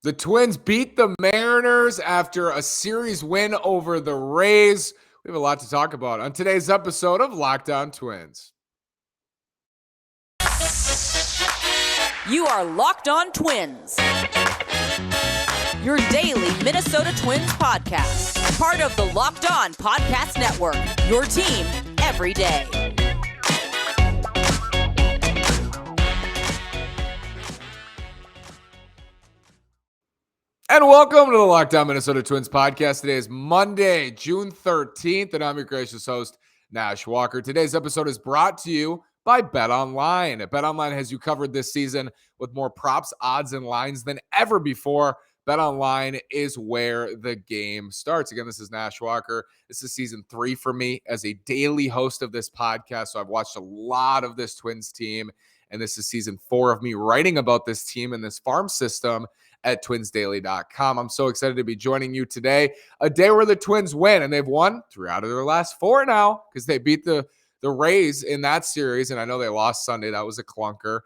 The Twins beat the Mariners after a series win over the Rays. We have a lot to talk about on today's episode of Locked On Twins. You are Locked On Twins, your daily Minnesota Twins podcast, part of the Locked On Podcast Network, your team every day. And welcome to the Locked On Minnesota Twins podcast. Today is Monday, June 13th, and I'm your gracious host, Nash Walker. Today's episode is brought to you by BetOnline. BetOnline has you covered this season with more props, odds, and lines than ever before. BetOnline is where the game starts. Again, this is Nash Walker. This is season 3 for me as a daily host of this podcast. So I've watched a lot of this Twins team, and this is season 4 of me writing about this team and this farm system at twinsdaily.com. I'm so excited to be joining you today, a day where the Twins win, and they've won 3 out of their last 4 now because they beat the Rays in that series, and I know they lost Sunday. That was a clunker.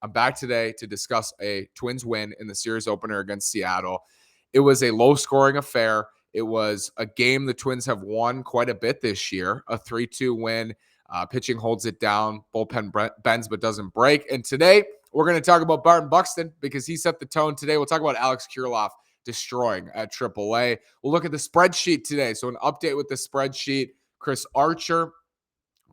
I'm back today to discuss a Twins win in the series opener against Seattle. It was a low-scoring affair. It was a game the Twins have won quite a bit this year, a 3-2 win. Pitching holds it down, bullpen bends but doesn't break. And today, we're going to talk about Byron Buxton because he set the tone today. We'll talk about Alex Kirilloff destroying at AAA. We'll look at the spreadsheet today. So an update with the spreadsheet. Chris Archer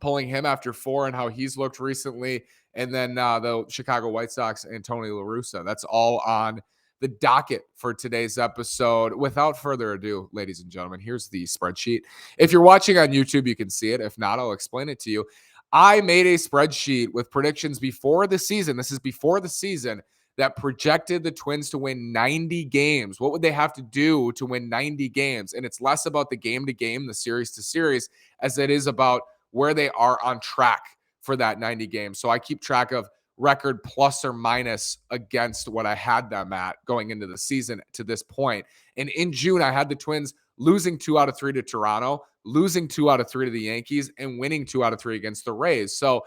pulling him after 4 and how he's looked recently. And then the Chicago White Sox and Tony La Russa. That's all on the docket for today's episode. Without further ado, ladies and gentlemen, here's the spreadsheet. If you're watching on YouTube, you can see it. If not, I'll explain it to you. I made a spreadsheet with predictions before the season. This is before the season that projected the Twins to win 90 games. What would they have to do to win 90 games? And it's less about the game to game, the series to series, as it is about where they are on track for that 90 games. So I keep track of record plus or minus against what I had them at going into the season to this point. And in June, I had the Twins losing 2 out of 3 to Toronto, losing 2 out of 3 to the Yankees, and winning 2 out of 3 against the Rays. So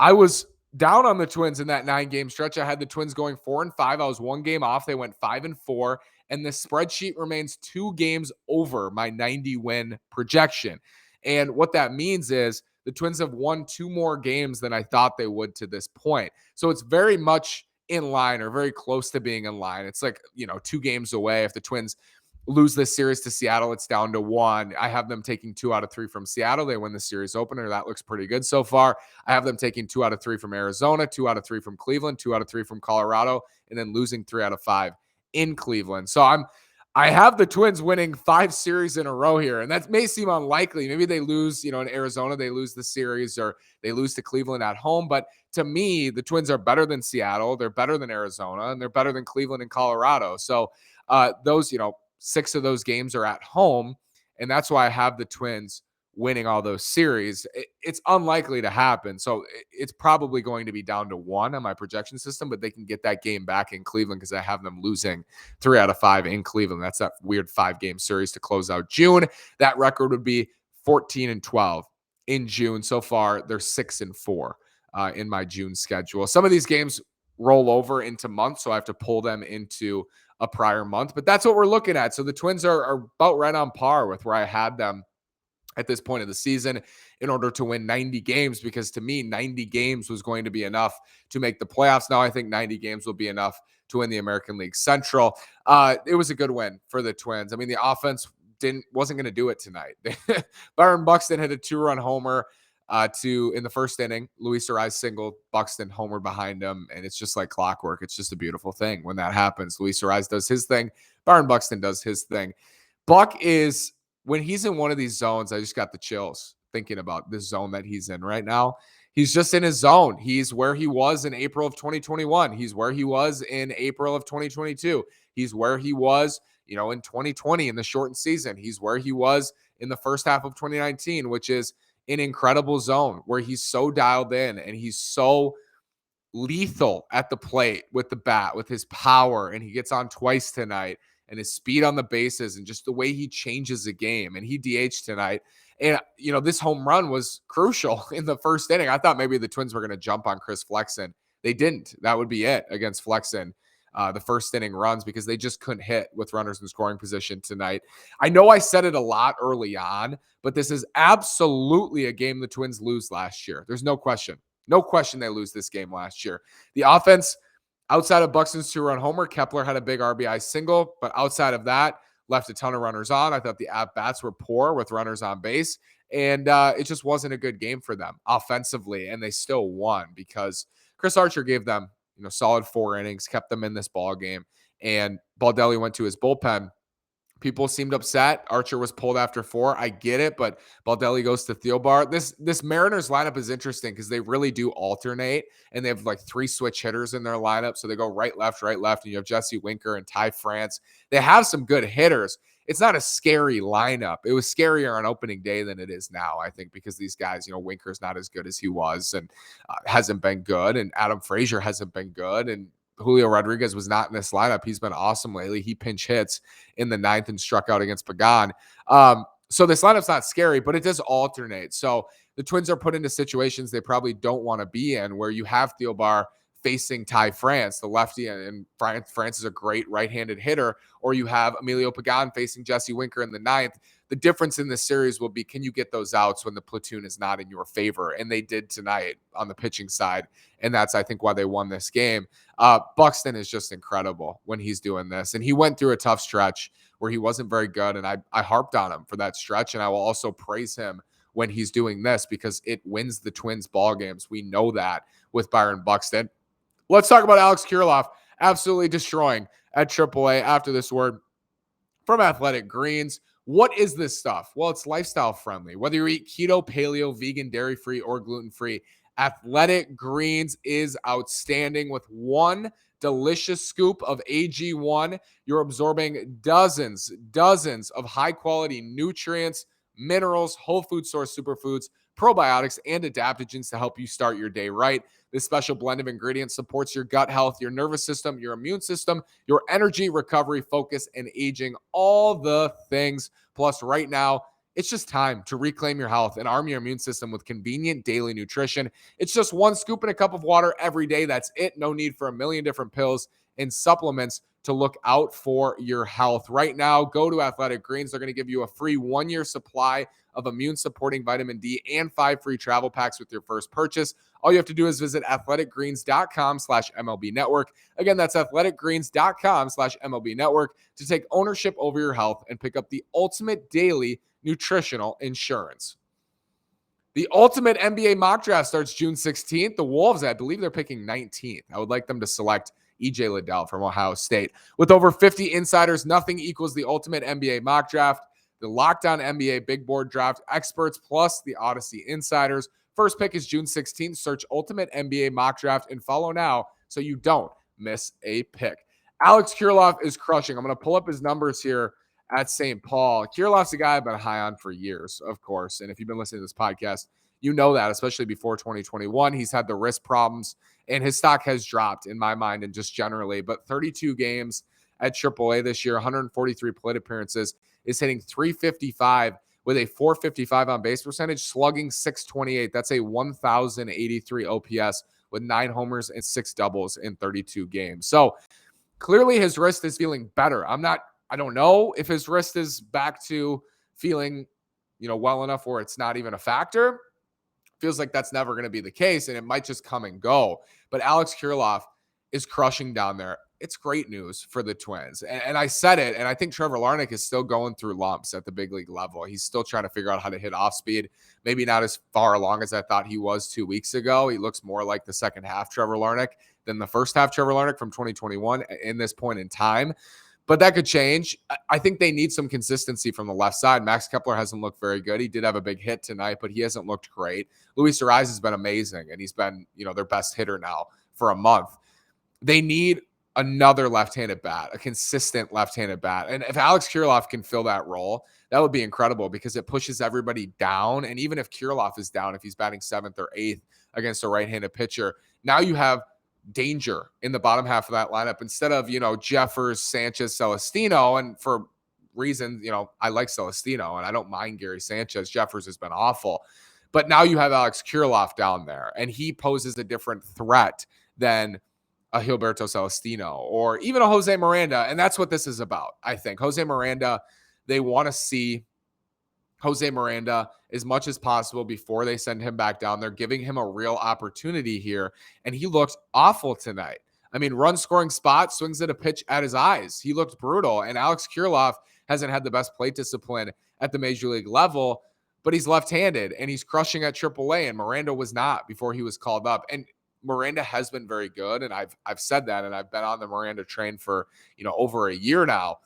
I was down on the Twins in that 9-game stretch. I had the Twins going 4-5. I was 1 game off. They went 5-4. And the spreadsheet remains 2 games over my 90-win projection. And what that means is the Twins have won 2 more games than I thought they would to this point. So it's very much in line or very close to being in line. It's like, 2 games away. If the Twins lose this series to Seattle, it's down to 1. I have them taking 2 out of 3 from Seattle. They win the series opener. That looks pretty good so far. I have them taking 2 out of 3 from Arizona, 2 out of 3 from Cleveland, 2 out of 3 from Colorado, and then losing 3 out of 5 in Cleveland. So I have the Twins winning 5 series in a row here, and that may seem unlikely. Maybe they lose, in Arizona, they lose the series, or they lose to Cleveland at home. But to me, the Twins are better than Seattle. They're better than Arizona, and they're better than Cleveland and Colorado. So those, 6 of those games are at home, and that's why I have the Twins winning all those series. It's unlikely to happen, so it's probably going to be down to 1 on my projection system, but they can get that game back in Cleveland because I have them losing 3 out of 5 in Cleveland. That's that weird 5-game series to close out June. That record would be 14-12 in June. So far, they're 6-4 in my June schedule. Some of these games roll over into months, so I have to pull them into a prior month, but that's what we're looking at. So the Twins are about right on par with where I had them at this point of the season in order to win 90 games, because to me, 90 games was going to be enough to make the playoffs. Now I think 90 games will be enough to win the American League Central. It was a good win for the Twins. I mean, the offense wasn't going to do it tonight. Byron Buxton hit a 2-run homer in the first inning. Luis Arraez singled, Buxton homer behind him, and it's just like clockwork. It's just a beautiful thing when that happens. Luis Arraez does his thing. Byron Buxton does his thing. Buck is, when he's in one of these zones, I just got the chills thinking about this zone that he's in right now. He's just in his zone. He's where he was in April of 2021. He's where he was in April of 2022. He's where he was, in 2020 in the shortened season. He's where he was in the first half of 2019, which is an incredible zone where he's so dialed in and he's so lethal at the plate with the bat, with his power, and he gets on twice tonight, and his speed on the bases and just the way he changes the game. And he DH'd tonight. And, this home run was crucial in the first inning. I thought maybe the Twins were going to jump on Chris Flexen. They didn't. That would be it against Flexen. the first inning runs because they just couldn't hit with runners in scoring position tonight. I know I said it a lot early on, but this is absolutely a game the Twins lose last year. There's no question. No question they lose this game last year. The offense, outside of Buxton's 2-run homer, Kepler had a big RBI single, but outside of that, left a ton of runners on. I thought the at-bats were poor with runners on base, and it just wasn't a good game for them offensively, and they still won because Chris Archer gave them, solid 4 innings, kept them in this ball game, and Baldelli went to his bullpen. People seemed upset. Archer was pulled after 4. I get it, but Baldelli goes to Thielbar. This Mariners lineup is interesting because they really do alternate, and they have like 3 switch hitters in their lineup. So they go right, left, and you have Jesse Winker and Ty France. They have some good hitters. It's not a scary lineup. It was scarier on opening day than it is now, I think, because these guys, Winker's not as good as he was and hasn't been good, and Adam Frazier hasn't been good, and Julio Rodriguez was not in this lineup. He's been awesome lately. He pinch hits in the 9th and struck out against Pagan. So this lineup's not scary, but it does alternate. So the Twins are put into situations they probably don't want to be in, where you have Thielbar facing Ty France, the lefty, and France is a great right-handed hitter, or you have Emilio Pagan facing Jesse Winker in the 9th. The difference in this series will be, can you get those outs when the platoon is not in your favor? And they did tonight on the pitching side. And that's, I think, why they won this game. Buxton is just incredible when he's doing this. And he went through a tough stretch where he wasn't very good. And I harped on him for that stretch. And I will also praise him when he's doing this because it wins the Twins ball games. We know that with Byron Buxton. Let's talk about Alex Kirilloff absolutely destroying at AAA after this word from Athletic Greens. What is this stuff? Well, it's lifestyle friendly. Whether you eat keto, paleo, vegan, dairy-free, or gluten-free, Athletic Greens is outstanding. With one delicious scoop of AG1, you're absorbing dozens of high-quality nutrients, minerals, whole food source superfoods, probiotics, and adaptogens to help you start your day right. This special blend of ingredients supports your gut health, your nervous system, your immune system, your energy, recovery, focus, and aging, all the things. Plus, right now, it's just time to reclaim your health and arm your immune system with convenient daily nutrition. It's just one scoop in a cup of water every day. That's it. No need for a million different pills and supplements to look out for your health. Right now, go to Athletic Greens. They're going to give you a free 1-year supply of immune-supporting vitamin D and 5 free travel packs with your first purchase. All you have to do is visit athleticgreens.com/MLB Network. Again, that's athleticgreens.com/MLB Network to take ownership over your health and pick up the ultimate daily nutritional insurance. The ultimate NBA mock draft starts June 16th. The Wolves, I believe they're picking 19th. I would like them to select EJ Liddell from Ohio State. With over 50 insiders, nothing equals the ultimate NBA mock draft. The Locked On NBA Big Board Draft experts plus the Odyssey insiders. First pick is June 16th. Search Ultimate NBA Mock Draft and follow now so you don't miss a pick. Alex Kirilloff is crushing. I'm going to pull up his numbers here at St. Paul. Kirilloff's a guy I've been high on for years, of course. And if you've been listening to this podcast, you know that, especially before 2021. He's had the wrist problems, and his stock has dropped in my mind and just generally. But 32 games at AAA this year, 143 plate appearances, is hitting .355 with a .455 on base percentage, slugging .628. That's a 1,083 OPS with 9 homers and 6 doubles in 32 games. So clearly his wrist is feeling better. I don't know if his wrist is back to feeling, well enough where it's not even a factor. Feels like that's never going to be the case, and it might just come and go. But Alex Kirilloff is crushing down there. It's great news for the Twins. And I said it, and I think Trevor Larnach is still going through lumps at the big league level. He's still trying to figure out how to hit off speed. Maybe not as far along as I thought he was 2 weeks ago. He looks more like the second half Trevor Larnach than the first half Trevor Larnach from 2021 in this point in time. But that could change. I think they need some consistency from the left side. Max Kepler hasn't looked very good. He did have a big hit tonight, but he hasn't looked great. Luis Ariz has been amazing, and he's been, their best hitter now for a month. They need another left-handed bat, a consistent left-handed bat. And if Alex Kirilloff can fill that role, that would be incredible because it pushes everybody down. And even if Kirilloff is down, if he's batting 7th or 8th against a right-handed pitcher, now you have danger in the bottom half of that lineup instead of, Jeffers, Sanchez, Celestino. And for reasons, I like Celestino and I don't mind Gary Sanchez. Jeffers has been awful. But now you have Alex Kirilloff down there and he poses a different threat than a Gilberto Celestino or even a Jose Miranda. And that's what this is about. I think Jose Miranda, they want to see Jose Miranda as much as possible before they send him back down. They're giving him a real opportunity here, and he looked awful tonight. I mean, run scoring spot, swings at a pitch at his eyes. He looked brutal, and Alex Kirilloff hasn't had the best plate discipline at the major league level, but he's left-handed, and he's crushing at AAA, and Miranda was not before he was called up. And Miranda has been very good, and I've said that, and I've been on the Miranda train for over a year now.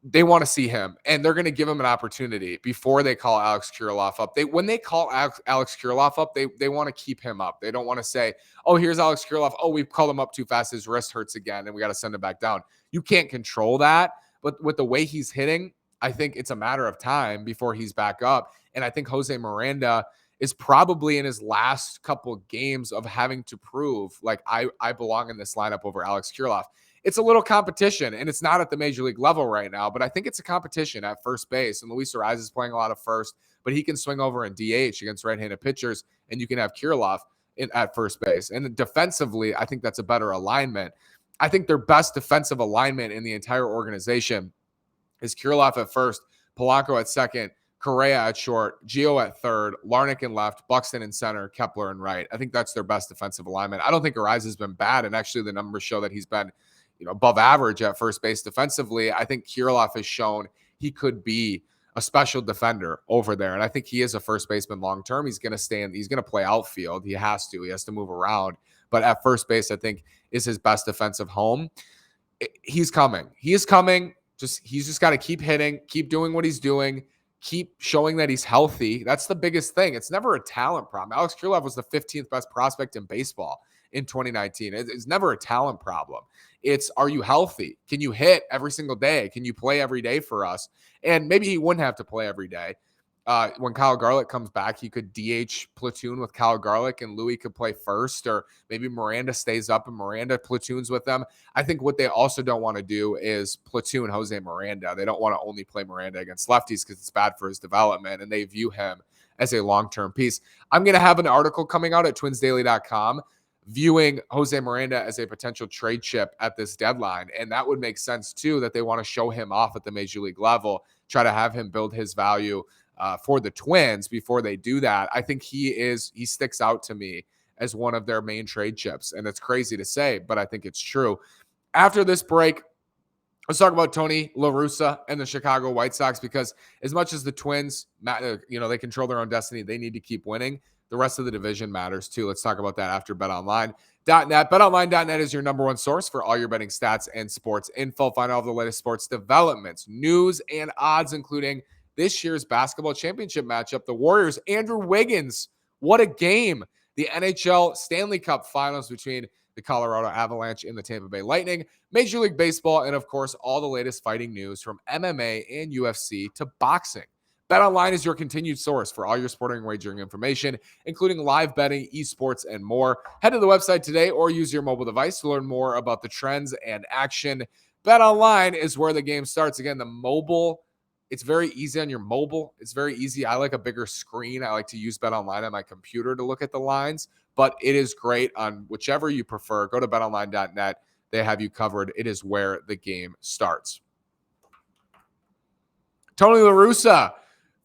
They want to see him, and they're going to give him an opportunity before they call Alex Kirilloff up. When they call Alex Kirilloff up, they want to keep him up. They don't want to say, oh, here's Alex Kirilloff. Oh, we've called him up too fast. His wrist hurts again, and we got to send him back down. You can't control that, but with the way he's hitting, I think it's a matter of time before he's back up. And I think Jose Miranda is probably in his last couple games of having to prove, like, I belong in this lineup over Alex Kirilloff. It's a little competition, and it's not at the major league level right now, but I think it's a competition at first base. And Luis Arraez is playing a lot of first, but he can swing over in DH against right-handed pitchers, and you can have Kirilloff at first base. And defensively, I think that's a better alignment. I think their best defensive alignment in the entire organization is Kirilloff at first, Polanco at second, Correa at short, Gio at third, Larnach in left, Buxton in center, Kepler in right. I think that's their best defensive alignment. I don't think Arraez has been bad, and actually the numbers show that he's been above average at first base defensively. I think Kirilloff has shown he could be a special defender over there. And I think he is a first baseman long-term. He's going to stay in, he's going to play outfield. He has to move around, but at first base, I think is his best defensive home. He's coming. He is coming. He's just got to keep hitting, keep doing what he's doing, keep showing that he's healthy. That's the biggest thing. It's never a talent problem. Alex Kirilloff was the 15th best prospect in baseball in 2019. It's never a talent problem. It's, are you healthy? Can you hit every single day? Can you play every day for us? And maybe he wouldn't have to play every day. When Kyle Garlick comes back, he could DH platoon with Kyle Garlick and Louis could play first, or maybe Miranda stays up and Miranda platoons with them. I think what they also don't want to do is platoon Jose Miranda. They don't want to only play Miranda against lefties because it's bad for his development, and they view him as a long-term piece. I'm going to have an article coming out at twinsdaily.com viewing Jose Miranda as a potential trade chip at this deadline. And that would make sense too, that they want to show him off at the major league level, try to have him build his value for the Twins before they do that. I think he sticks out to me as one of their main trade chips. And it's crazy to say, but I think it's true. After this break, let's talk about Tony La Russa and the Chicago White Sox, because as much as the Twins, they control their own destiny, they need to keep winning. The rest of the division matters too. Let's talk about that after betonline.net. BetOnline.net is your number one source for all your betting stats and sports info. Find all of the latest sports developments, news, and odds, including this year's basketball championship matchup. The Warriors, Andrew Wiggins. What a game. The NHL Stanley Cup Finals between the Colorado Avalanche and the Tampa Bay Lightning, Major League Baseball, and of course, all the latest fighting news from MMA and UFC to boxing. BetOnline is your continued source for all your sporting wagering information, including live betting, esports, and more. Head to the website today or use your mobile device to learn more about the trends and action. BetOnline is where the game starts. Again, the mobile, it's very easy on your mobile. It's very easy. I like a bigger screen. I like to use BetOnline on my computer to look at the lines, but it is great on whichever you prefer. Go to betonline.net. They have you covered. It is where the game starts. Tony La Russa.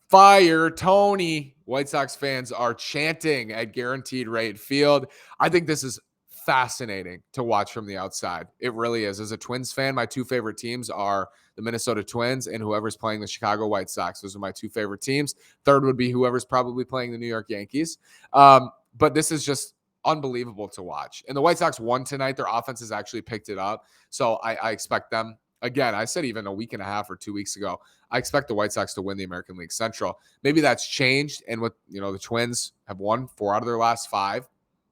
Fire Tony. White Sox fans are chanting at Guaranteed Rate Field. I think this is fascinating to watch from the outside. It really is. As a Twins fan, my two favorite teams are the Minnesota Twins and whoever's playing the Chicago White Sox. Those are my two favorite teams. Third would be whoever's probably playing the New York Yankees. But this is just unbelievable to watch. And the White Sox won tonight. Their offense has actually picked it up. So I expect them. Again, I said even a week and a half or 2 weeks ago, I expect the White Sox to win the American League Central. Maybe that's changed. And with, the Twins have won 4 out of their last 5,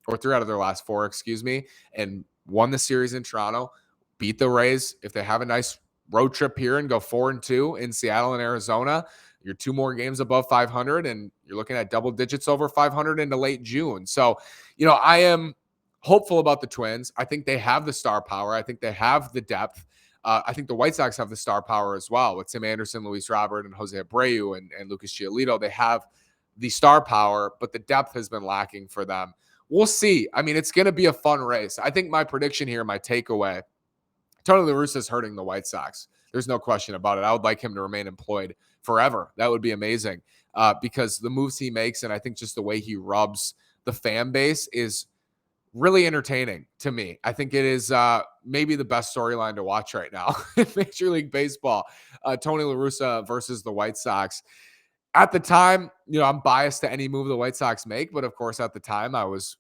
or 3 out of their last 4, and won the series in Toronto, beat the Rays. If they have a nice road trip here and go 4-2 in Seattle and Arizona, you're 2 more games above 500, and you're looking at double digits over 500 into late June. So, I am hopeful about the Twins. I think they have the star power. I think they have the depth. I think the White Sox have the star power as well with Tim Anderson, Luis Robert, and Jose Abreu and Lucas Giolito. They have the star power, but the depth has been lacking for them. we'll see. I mean, it's going to be a fun race. I think my prediction here, my takeaway, Tony La Russa is hurting the White Sox. There's no question about it. I would like him to remain employed forever. That would be amazing because the moves he makes and I think just the way he rubs the fan base is really entertaining to me. I think it is maybe the best storyline to watch right now in Major League Baseball. Tony La Russa versus the White Sox. At the time, I'm biased to any move the White Sox make, but of course, at the time, I was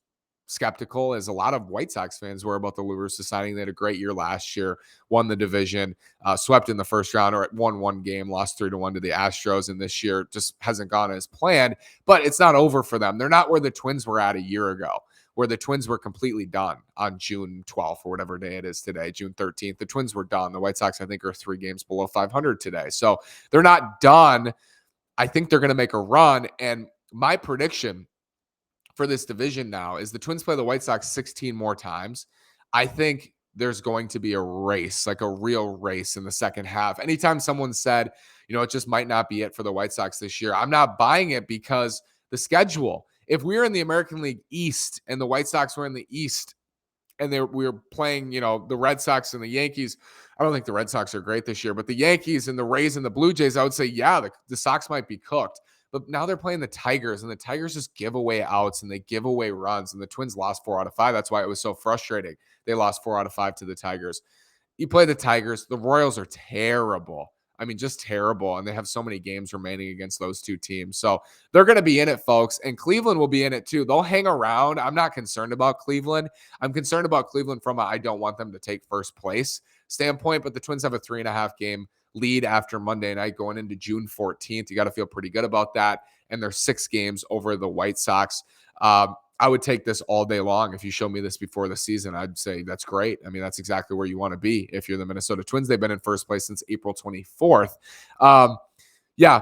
skeptical, as a lot of White Sox fans were, about the La Russa signing. They had a great year last year, won the division, swept in the first round, or won one game, lost 3-1 to the Astros, and this year just hasn't gone as planned. But it's not over for them. They're not where the Twins were at a year ago, where the Twins were completely done on June 12th or whatever day it is today, June 13th. The Twins were done. The White Sox, I think, are 3 games below 500 today. So they're not done. I think they're going to make a run. And my prediction for this division now is the Twins play the White Sox 16 more times. I think there's going to be a race, like a real race in the second half. Anytime someone said, it just might not be it for the White Sox this year, I'm not buying it because the schedule. If we were in the American League East and the White Sox were in the East and we were playing, the Red Sox and the Yankees, I don't think the Red Sox are great this year, but the Yankees and the Rays and the Blue Jays, I would say, yeah, the Sox might be cooked. But now they're playing the Tigers, and the Tigers just give away outs and they give away runs, and the Twins lost 4 out of 5. That's why it was so frustrating. They lost 4 out of 5 to the Tigers. You play the Tigers. The Royals are terrible. I mean, just terrible. And they have so many games remaining against those two teams. So they're going to be in it, folks. And Cleveland will be in it too. They'll hang around. I'm not concerned about Cleveland. I'm concerned about Cleveland from I don't want them to take first place standpoint. But the Twins have a 3.5 game lead after Monday night going into June 14th. You got to feel pretty good about that. And they're 6 games over the White Sox. I would take this all day long. If you show me this before the season, I'd say that's great. I mean, that's exactly where you want to be if you're the Minnesota Twins. They've been in first place since April 24th. Yeah,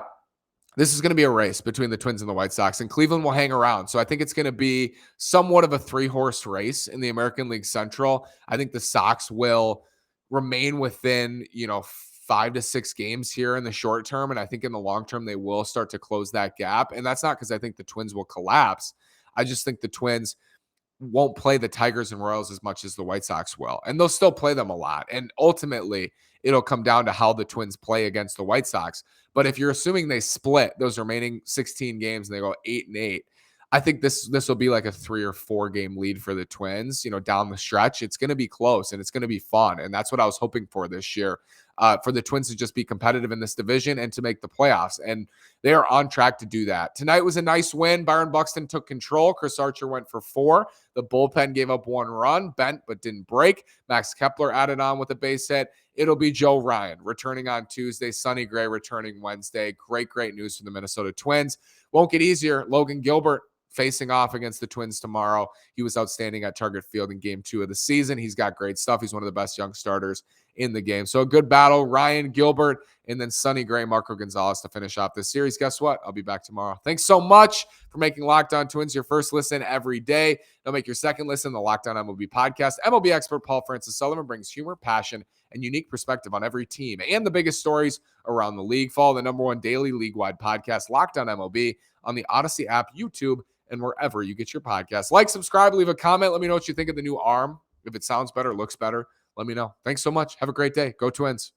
this is going to be a race between the Twins and the White Sox, and Cleveland will hang around. So I think it's going to be somewhat of a 3-horse race in the American League Central. I think the Sox will remain within, 5 to 6 games here in the short term. And I think in the long term, they will start to close that gap. And that's not because I think the Twins will collapse. I just think the Twins won't play the Tigers and Royals as much as the White Sox will. And they'll still play them a lot. And ultimately, it'll come down to how the Twins play against the White Sox. But if you're assuming they split those remaining 16 games and they go 8-8, I think this will be like a 3 or 4 game lead for the Twins, down the stretch. It's going to be close and it's going to be fun. And that's what I was hoping for this year, for the Twins to just be competitive in this division and to make the playoffs. And they are on track to do that. Tonight was a nice win. Byron Buxton took control. Chris Archer went for 4. The bullpen gave up 1 run, bent but didn't break. Max Kepler added on with a base hit. It'll be Joe Ryan returning on Tuesday, Sonny Gray returning Wednesday. Great news for the Minnesota Twins. Won't get easier. Logan Gilbert facing off against the Twins tomorrow. He was outstanding at Target Field in game 2 of the season. He's got great stuff. He's one of the best young starters in the game. So a good battle. Ryan, Gilbert, and then Sonny Gray, Marco Gonzalez to finish off this series. Guess what? I'll be back tomorrow. Thanks so much for making Locked On Twins your first listen every day. Now make your second listen the Locked On MLB podcast. MLB expert Paul Francis Sullivan brings humor, passion, and unique perspective on every team and the biggest stories around the league. Follow the #1 daily league-wide podcast, Locked On MLB, on the Odyssey app, YouTube, and wherever you get your podcasts. Like, subscribe, leave a comment. Let me know what you think of the new arm. If it sounds better, looks better, let me know. Thanks so much. Have a great day. Go Twins.